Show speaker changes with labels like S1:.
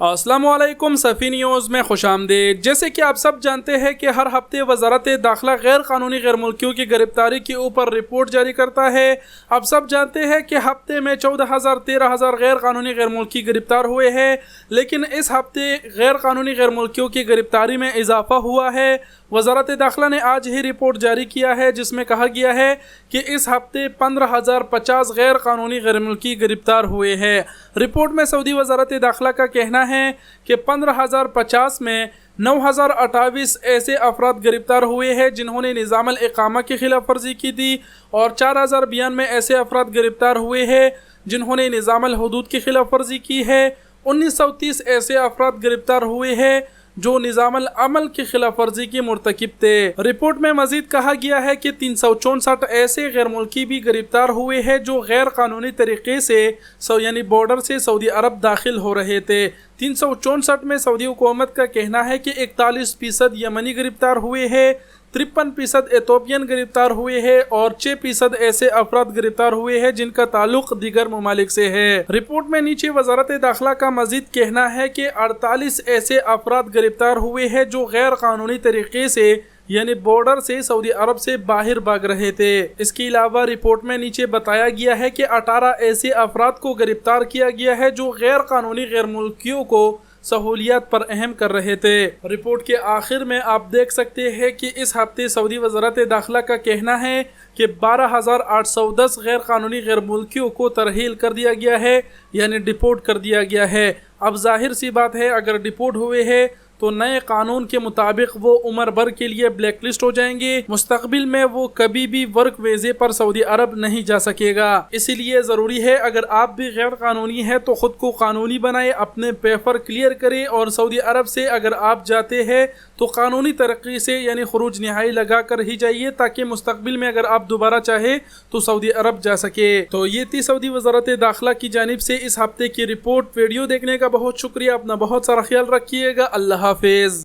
S1: السلام علیکم صفی نیوز میں خوش آمدید۔ جیسے کہ آپ سب جانتے ہیں کہ ہر ہفتے وزارت داخلہ غیر قانونی غیر ملکیوں کی گرفتاری کے اوپر رپورٹ جاری کرتا ہے۔ آپ سب جانتے ہیں کہ ہفتے میں 14,000-13,000 غیر قانونی غیر ملکی گرفتار ہوئے ہیں، لیکن اس ہفتے غیر قانونی غیر ملکیوں کی گرفتاری میں اضافہ ہوا ہے۔ وزارت داخلہ نے آج ہی رپورٹ جاری کیا ہے جس میں کہا گیا ہے کہ اس ہفتے 15,050 غیر قانونی غیر ملکی گرفتار ہوئے ہیں۔ رپورٹ میں سعودی وزارت داخلہ کا کہنا ہے کہ 15,050 میں 9,028 ایسے افراد گرفتار ہوئے ہیں جنہوں نے نظام الاقامہ کی خلاف ورزی کی تھی، اور 4,092 ایسے افراد گرفتار ہوئے ہیں جنہوں نے نظام الحدود کی خلاف ورزی کی ہے۔ 1,930 ایسے افراد گرفتار ہوئے ہیں جو نظام العمل کی خلاف ورزی کے مرتکب تھے۔ رپورٹ میں مزید کہا گیا ہے کہ 364 ایسے غیر ملکی بھی گرفتار ہوئے ہیں جو غیر قانونی طریقے سے یعنی بارڈر سے سعودی عرب داخل ہو رہے تھے۔ 364 میں سعودی حکومت کا کہنا ہے کہ 41% یمنی گرفتار ہوئے ہیں، 53% ایتھوپین گرفتار ہوئے ہیں اور 6% ایسے افراد گرفتار ہوئے ہیں جن کا تعلق دیگر ممالک سے ہے۔ رپورٹ میں نیچے وزارت داخلہ کا مزید کہنا ہے کہ 48 ایسے افراد گرفتار ہوئے ہیں جو غیر قانونی طریقے سے یعنی بارڈر سے سعودی عرب سے باہر بھاگ رہے تھے۔ اس کے علاوہ رپورٹ میں نیچے بتایا گیا ہے کہ 18 ایسے افراد کو گرفتار کیا گیا ہے جو غیر قانونی غیر ملکیوں کو سہولیات پر اہم کر رہے تھے۔ رپورٹ کے آخر میں آپ دیکھ سکتے ہیں کہ اس ہفتے سعودی وزارت داخلہ کا کہنا ہے کہ 12,810 غیر قانونی غیر ملکیوں کو ترحیل کر دیا گیا ہے یعنی ڈپورٹ کر دیا گیا ہے۔ اب ظاہر سی بات ہے اگر ڈپورٹ ہوئے ہیں تو نئے قانون کے مطابق وہ عمر بھر کے لیے بلیک لسٹ ہو جائیں گے، مستقبل میں وہ کبھی بھی ورک ویزے پر سعودی عرب نہیں جا سکے گا۔ اسی لیے ضروری ہے اگر آپ بھی غیر قانونی ہیں تو خود کو قانونی بنائے، اپنے پیپر کلیئر کریں، اور سعودی عرب سے اگر آپ جاتے ہیں تو قانونی طریقے سے یعنی خروج نہائی لگا کر ہی جائیے تاکہ مستقبل میں اگر آپ دوبارہ چاہے تو سعودی عرب جا سکے۔ تو یہ تھی سعودی وزارت داخلہ کی جانب سے اس ہفتے کی رپورٹ۔ ویڈیو دیکھنے کا بہت شکریہ، اپنا بہت سارا خیال رکھیے گا۔ اللہ حافظ۔